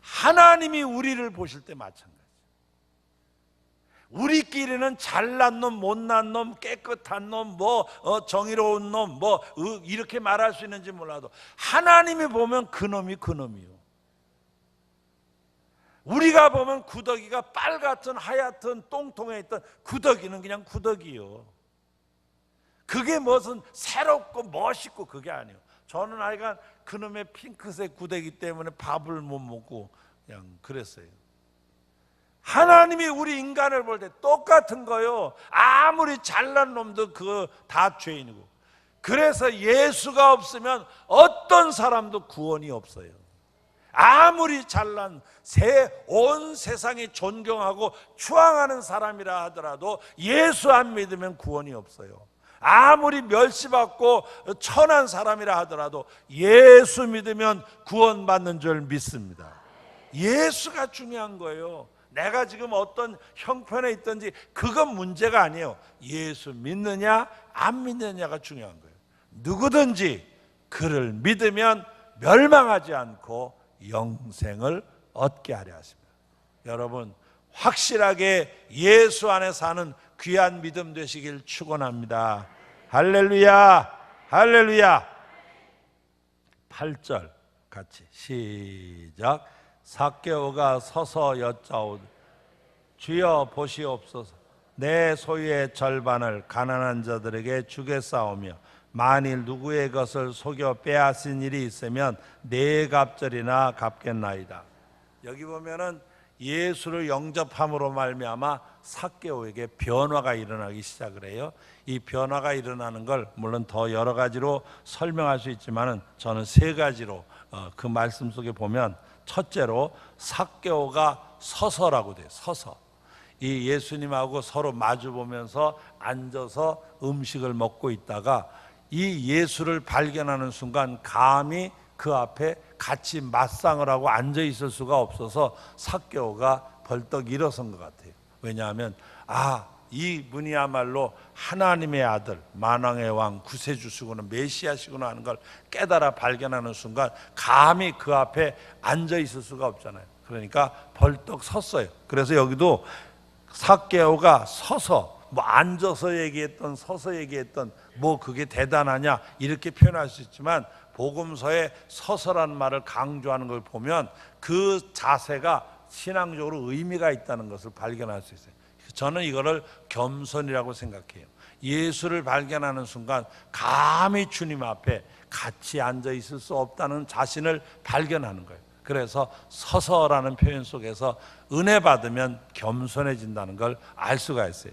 하나님이 우리를 보실 때 마찬가지. 우리끼리는 잘난 놈, 못난 놈, 깨끗한 놈, 정의로운 놈, 이렇게 말할 수 있는지 몰라도 하나님이 보면 그놈이 그놈이요. 우리가 보면 구더기가 빨갛든 하얗든 똥통에 있던 구더기는 그냥 구더기요. 그게 무슨 새롭고 멋있고 그게 아니에요. 저는 하여간 그놈의 핑크색 구더기 때문에 밥을 못 먹고 그냥 그랬어요. 하나님이 우리 인간을 볼 때 똑같은 거요. 아무리 잘난 놈도 그 다 죄인이고. 그래서 예수가 없으면 어떤 사람도 구원이 없어요. 아무리 잘난 온 세상이 존경하고 추앙하는 사람이라 하더라도 예수 안 믿으면 구원이 없어요. 아무리 멸시받고 천한 사람이라 하더라도 예수 믿으면 구원받는 줄 믿습니다. 예수가 중요한 거예요. 내가 지금 어떤 형편에 있든지 그건 문제가 아니에요. 예수 믿느냐 안 믿느냐가 중요한 거예요. 누구든지 그를 믿으면 멸망하지 않고 영생을 얻게 하려 하십니다. 여러분 확실하게 예수 안에 사는 귀한 믿음 되시길 축원합니다. 할렐루야, 할렐루야. 8절 같이 시작. 삭개오가 서서 여짜오되 주여 보시옵소서, 내 소유의 절반을 가난한 자들에게 주겠사오며 만일 누구의 것을 속여 빼앗은 일이 있으면 네 갑절이나 갚겠나이다. 여기 보면은 예수를 영접함으로 말미암아 삭개오에게 변화가 일어나기 시작을 해요. 이 변화가 일어나는 걸 물론 더 여러 가지로 설명할 수 있지만은 저는 3가지로 그 말씀 속에 보면, 첫째로 삭개오가 서서라고 돼요. 서서. 이 예수님하고 서로 마주 보면서 앉아서 음식을 먹고 있다가 이 예수를 발견하는 순간 감히 그 앞에 같이 맞상을 하고 앉아 있을 수가 없어서 삭개오가 벌떡 일어선 것 같아요. 왜냐하면 이분이야말로 하나님의 아들, 만왕의 왕, 구세주시구나, 메시아시구나 하는 걸 깨달아 발견하는 순간 감히 그 앞에 앉아 있을 수가 없잖아요. 그러니까 벌떡 섰어요. 그래서 여기도 삭개오가 서서 뭐 앉아서 얘기했던 서서 얘기했던 뭐 그게 대단하냐 이렇게 표현할 수 있지만 복음서에 서서라는 말을 강조하는 걸 보면 그 자세가 신앙적으로 의미가 있다는 것을 발견할 수 있어요. 저는 이거를 겸손이라고 생각해요. 예수를 발견하는 순간 감히 주님 앞에 같이 앉아 있을 수 없다는 자신을 발견하는 거예요. 그래서 서서라는 표현 속에서 은혜 받으면 겸손해진다는 걸 알 수가 있어요.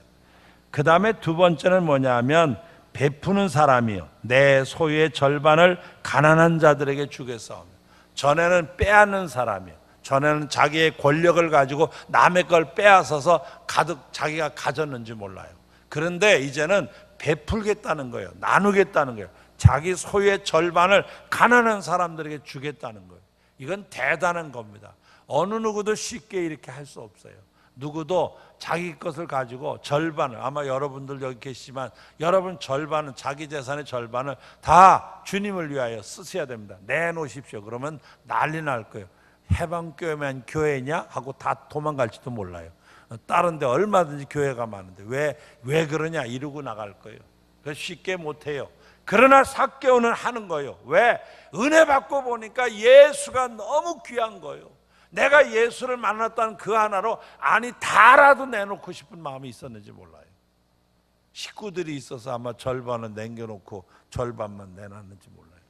그 다음에 두 번째는 뭐냐면 베푸는 사람이요 내 소유의 절반을 가난한 자들에게 주겠사오며. 전에는 빼앗는 사람이요, 전에는 자기의 권력을 가지고 남의 걸 빼앗아서 가득 자기가 가졌는지 몰라요. 그런데 이제는 베풀겠다는 거예요. 나누겠다는 거예요. 자기 소유의 절반을 가난한 사람들에게 주겠다는 거예요. 이건 대단한 겁니다. 어느 누구도 쉽게 이렇게 할 수 없어요. 누구도 자기 것을 가지고 절반을, 아마 여러분들 여기 계시지만 여러분 절반은, 자기 재산의 절반을 다 주님을 위하여 쓰셔야 됩니다. 내놓으십시오. 그러면 난리 날 거예요. 해방교회만 교회냐 하고 다 도망갈지도 몰라요. 다른 데 얼마든지 교회가 많은데 왜 그러냐 이러고 나갈 거예요. 그래서 쉽게 못해요. 그러나 삭개오는 하는 거예요. 왜? 은혜 받고 보니까 예수가 너무 귀한 거예요. 내가 예수를 만났다는 그 하나로 아니 다라도 내놓고 싶은 마음이 있었는지 몰라요. 식구들이 있어서 아마 절반은 남겨놓고 절반만 내놨는지 몰라요.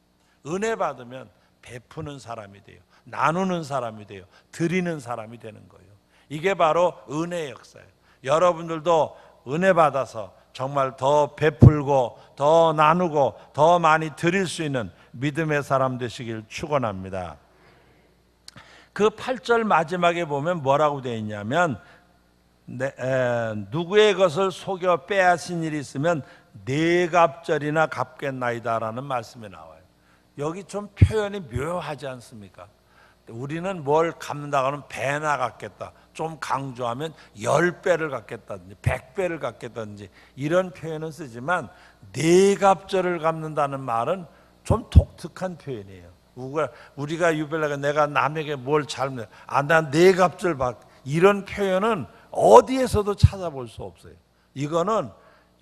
은혜 받으면 베푸는 사람이 돼요. 나누는 사람이 돼요. 드리는 사람이 되는 거예요. 이게 바로 은혜의 역사예요. 여러분들도 은혜 받아서 정말 더 베풀고 더 나누고 더 많이 드릴 수 있는 믿음의 사람 되시길 축원합니다. 그 8절 마지막에 보면 뭐라고 되어 있냐면 누구의 것을 속여 빼앗은 일이 있으면 네 갑절이나 갚겠나이다라는 말씀이 나와요. 여기 좀 표현이 묘하지 않습니까? 우리는 뭘 갚는다고 하면 배나 갚겠다, 좀 강조하면 10배를 갚겠다든지 100배를 갚겠다든지 이런 표현은 쓰지만 네 갑절을 갚는다는 말은 좀 독특한 표현이에요. 우리가 유별나게 내가 남에게 뭘 잘못, 난 네 갑절 받, 이런 표현은 어디에서도 찾아볼 수 없어요. 이거는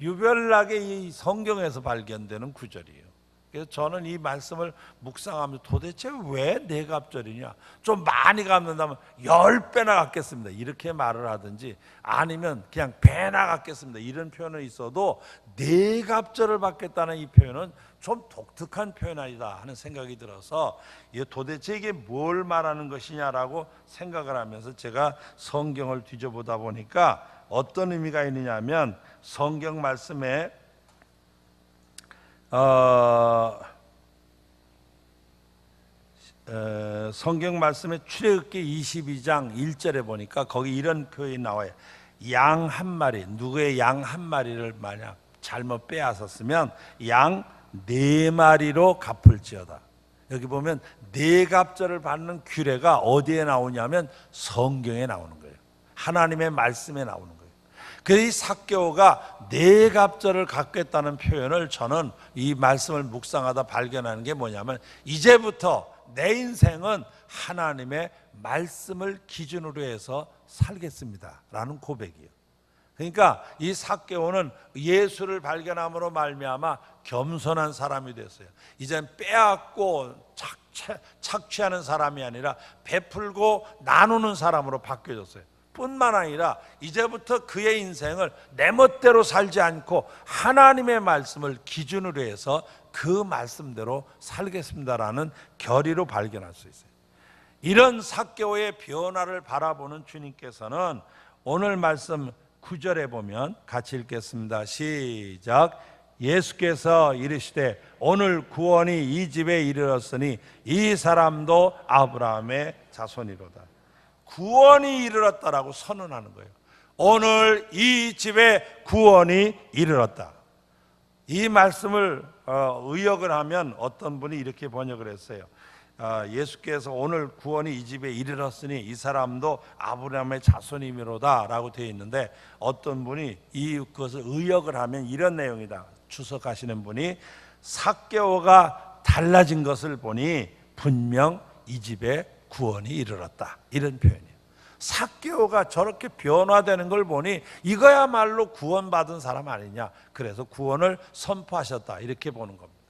유별나게 이 성경에서 발견되는 구절이에요. 그래서 저는 이 말씀을 묵상하면서 도대체 왜 네 갑절이냐, 좀 많이 갚는다면 10배나 갚겠습니다 이렇게 말을 하든지, 아니면 그냥 배나 갚겠습니다 이런 표현은 있어도 네 갑절을 받겠다는 이 표현은 좀 독특한 표현 아니다 하는 생각이 들어서 도대체 이게 뭘 말하는 것이냐라고 생각을 하면서 제가 성경을 뒤져보다 보니까 어떤 의미가 있느냐면, 성경 말씀에 성경 말씀에 출애굽기 22장 1절에 보니까 거기 이런 표현이 나와요. 양 한 마리, 누구의 양 한 마리를 만약 잘못 빼앗았으면 양 4마리로 갚을지어다. 여기 보면 네 갑절을 받는 규례가 어디에 나오냐면 성경에 나오는 거예요. 하나님의 말씀에 나오는 거예요. 그래서 이 삭개오가 네 갑절을 갚겠다는 표현을 저는 이 말씀을 묵상하다 발견하는 게 뭐냐면, 이제부터 내 인생은 하나님의 말씀을 기준으로 해서 살겠습니다 라는 고백이에요. 그러니까 이 삭개오는 예수를 발견함으로 말미암아 겸손한 사람이 됐어요. 이젠 빼앗고 착취하는 사람이 아니라 베풀고 나누는 사람으로 바뀌어졌어요. 뿐만 아니라 이제부터 그의 인생을 내 멋대로 살지 않고 하나님의 말씀을 기준으로 해서 그 말씀대로 살겠습니다라는 결의로 발견할 수 있어요. 이런 삭개오의 변화를 바라보는 주님께서는 오늘 말씀 9절에 보면 같이 읽겠습니다. 시작. 예수께서 이르시되 오늘 구원이 이 집에 이르렀으니 이 사람도 아브라함의 자손이로다. 구원이 이르렀다라고 선언하는 거예요. 오늘 이 집에 구원이 이르렀다. 이 말씀을 의역을 하면 어떤 분이 이렇게 번역을 했어요. 예수께서 오늘 구원이 이 집에 이르렀으니 이 사람도 아브라함의 자손이미로다 라고 되어 있는데, 어떤 분이 그것을 의역을 하면 이런 내용이다. 추석하시는 분이 삭개오가 달라진 것을 보니 분명 이 집에 구원이 이르렀다, 이런 표현이에요. 삭개오가 저렇게 변화되는 걸 보니 이거야말로 구원받은 사람 아니냐. 그래서 구원을 선포하셨다, 이렇게 보는 겁니다.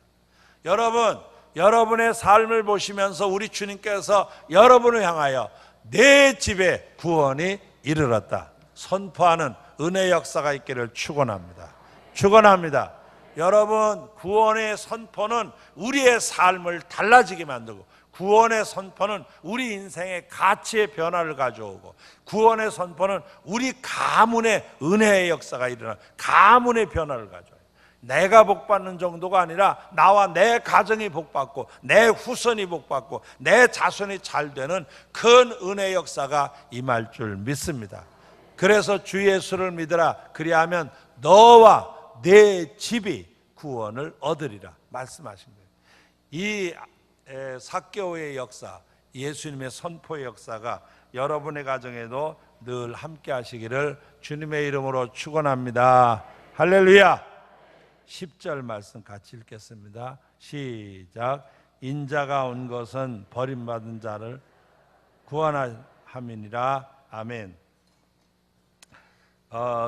여러분, 여러분의 삶을 보시면서 우리 주님께서 여러분을 향하여 내 집에 구원이 이르렀다 선포하는 은혜 역사가 있기를 축원합니다. 축원합니다. 여러분, 구원의 선포는 우리의 삶을 달라지게 만들고, 구원의 선포는 우리 인생의 가치의 변화를 가져오고, 구원의 선포는 우리 가문의 은혜의 역사가 일어나 가문의 변화를 가져와요. 내가 복받는 정도가 아니라 나와 내 가정이 복받고 내 후손이 복받고 내 자손이 잘 되는 큰 은혜의 역사가 임할 줄 믿습니다. 그래서 주 예수를 믿으라, 그리하면 너와 내 집이 구원을 얻으리라 말씀하신 거예요. 이 삭개오의 역사, 예수님의 선포의 역사가 여러분의 가정에도 늘 함께 하시기를 주님의 이름으로 축원합니다. 할렐루야. 10절 말씀 같이 읽겠습니다. 시작. 인자가 온 것은 버림받은 자를 구원함이니라. 아멘.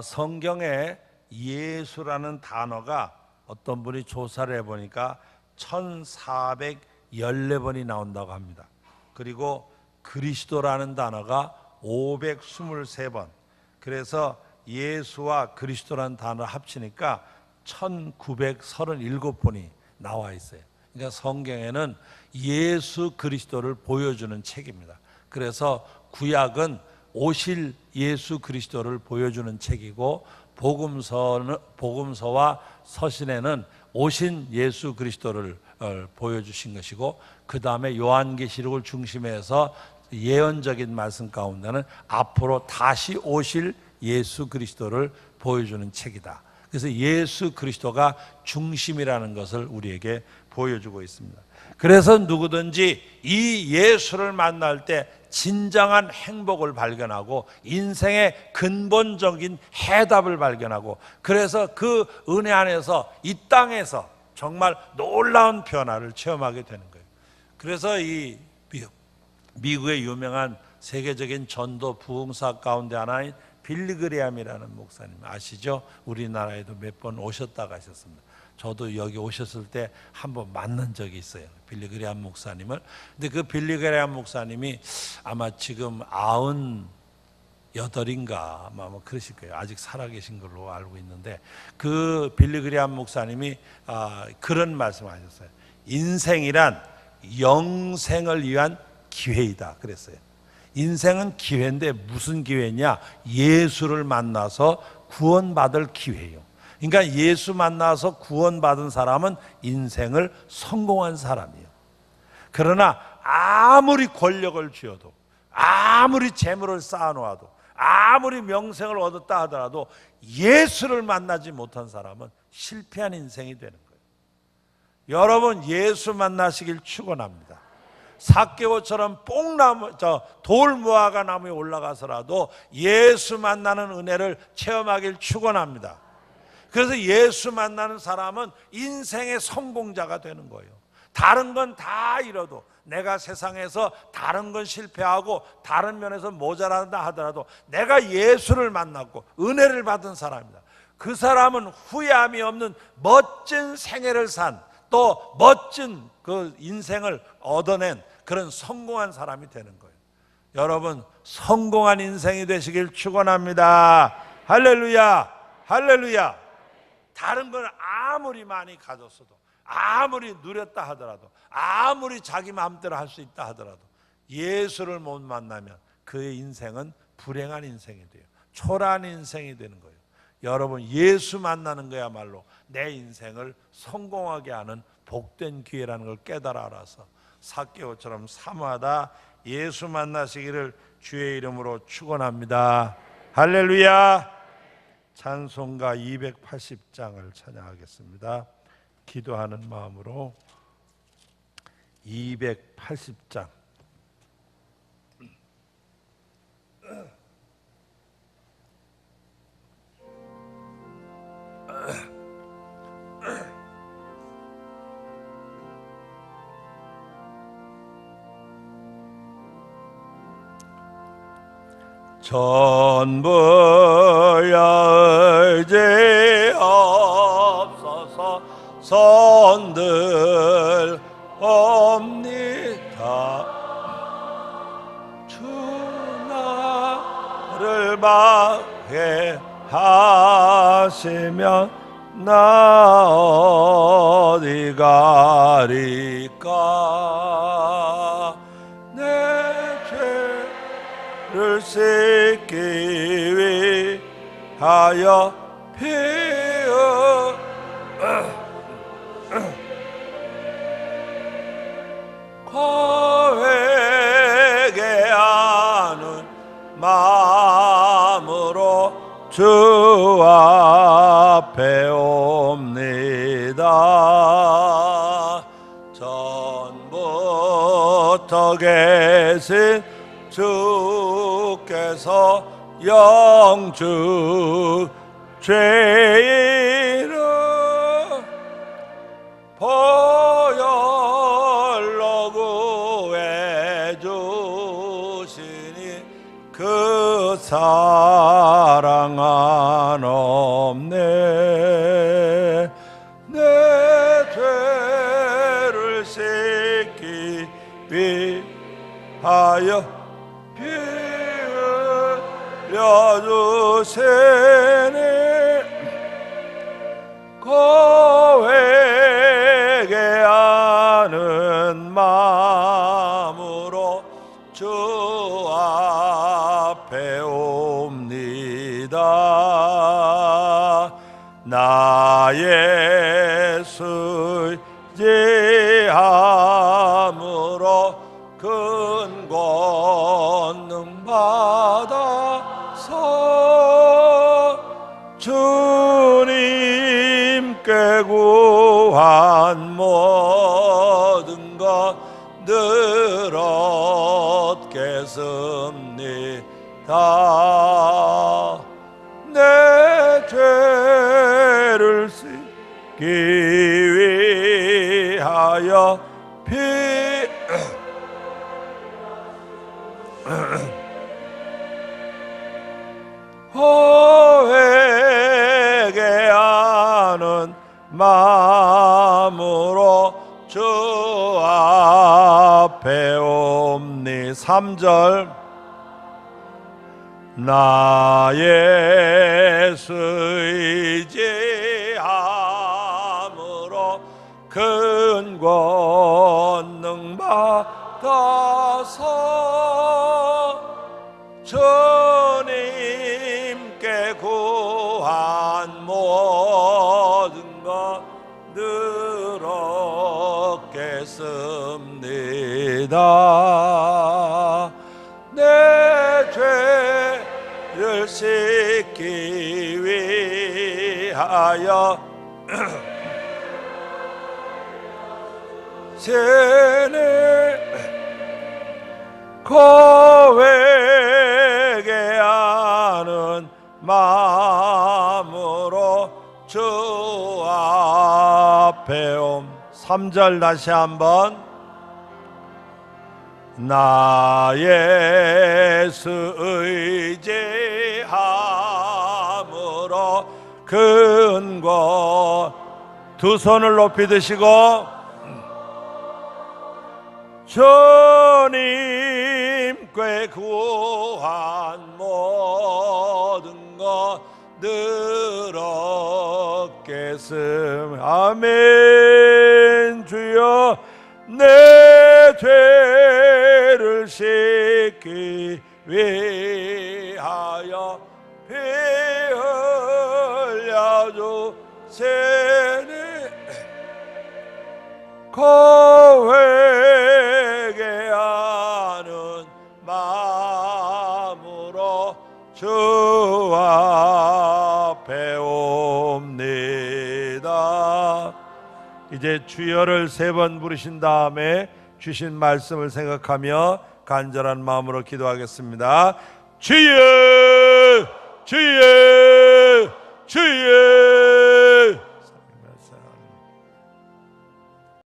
성경에 예수라는 단어가 어떤 분이 조사를 해보니까 1414번이 나온다고 합니다. 그리고 그리스도라는 단어가 523번. 그래서 예수와 그리스도라는 단어를 합치니까 1937번이 나와 있어요. 그러니까 성경에는 예수 그리스도를 보여주는 책입니다. 그래서 구약은 오실 예수 그리스도를 보여주는 책이고, 복음서와 서신에는 오신 예수 그리스도를 보여주신 것이고, 그 다음에 요한계시록을 중심해서 예언적인 말씀 가운데는 앞으로 다시 오실 예수 그리스도를 보여주는 책이다. 그래서 예수 그리스도가 중심이라는 것을 우리에게 보여주고 있습니다. 그래서 누구든지 이 예수를 만날 때 진정한 행복을 발견하고 인생의 근본적인 해답을 발견하고, 그래서 그 은혜 안에서 이 땅에서 정말 놀라운 변화를 체험하게 되는 거예요. 그래서 이 미국의 유명한 세계적인 전도 부흥사 가운데 하나인 빌리그레함이라는 목사님 아시죠? 우리나라에도 몇 번 오셨다 가셨습니다. 저도 여기 오셨을 때 한번 만난 적이 있어요, 빌리그레함 목사님을. 근데 그 빌리그레함 목사님이 아마 지금 98인가 아마 그러실 거예요. 아직 살아계신 걸로 알고 있는데, 그 빌리그레함 목사님이 그런 말씀하셨어요. 인생이란 영생을 위한 기회이다 그랬어요. 인생은 기회인데 무슨 기회냐? 예수를 만나서 구원받을 기회예요. 그러니까 예수 만나서 구원받은 사람은 인생을 성공한 사람이에요. 그러나 아무리 권력을 쥐어도, 아무리 재물을 쌓아놓아도, 아무리 명성을 얻었다 하더라도 예수를 만나지 못한 사람은 실패한 인생이 되는 거예요. 여러분, 예수 만나시길 축원합니다. 삭개오처럼 돌무화과 나무에 올라가서라도 예수 만나는 은혜를 체험하길 축원합니다. 그래서 예수 만나는 사람은 인생의 성공자가 되는 거예요. 다른 건 다 잃어도, 내가 세상에서 다른 건 실패하고 다른 면에서 모자란다 하더라도 내가 예수를 만났고 은혜를 받은 사람이다. 그 사람은 후회함이 없는 멋진 생애를 산, 또 멋진 그 인생을 얻어낸 그런 성공한 사람이 되는 거예요. 여러분, 성공한 인생이 되시길 축원합니다. 할렐루야, 할렐루야. 다른 걸 아무리 많이 가졌어도, 아무리 누렸다 하더라도, 아무리 자기 마음대로 할 수 있다 하더라도 예수를 못 만나면 그의 인생은 불행한 인생이 돼요. 초라한 인생이 되는 거예요. 여러분, 예수 만나는 거야말로 내 인생을 성공하게 하는 복된 기회라는 걸 깨달아 알아서 삭개오처럼 사모하다 예수 만나시기를 주의 이름으로 축원합니다. 할렐루야. 찬송가 280장을 찬양하겠습니다. 기도하는 마음으로 280장. 전부여 의지없어서 손들 옵니다. 주 나를 막게 하시면 나 어디 가리까. 내 죄를 씻기 위하여 피어 회개하는 마음으로 주 앞에 옵니다. 전부터 계신 주께서 영주 죄인을 보혈로 구해 주시니 그 사랑 한없네. 내 죄를 씻기 위하여 피 흘려 주시니 회개하는 마음으로 주 앞에 옵니다. 나 예수 의지함으로 큰 권능 받아서 주님께 구한 모든 것 늘 얻겠습니다. 내 죄를 씻기 위하여 피 회개하는 마음으로 주 앞에 옵니. 3절 나 예수 의지함으로 큰 권능 받아서 주님께 구한 모든 것 늘 얻겠습니다. 내 죄를 씻기 위하여 세네 회개하는 마음으로 주 앞에 옴. 3절 다시 한번 나 예수 의지함으로 근거. 두 손을 높이 드시고 주님께 구한 모든 것 늘 얻겠음. 아멘. 주여 내 죄를 씻기 위하여 피 흘려 주시니 회개하는 마음으로 주 앞에 옵니다. 이제 주여를 3번 부르신 다음에 주신 말씀을 생각하며 간절한 마음으로 기도하겠습니다. 주여 주여 주여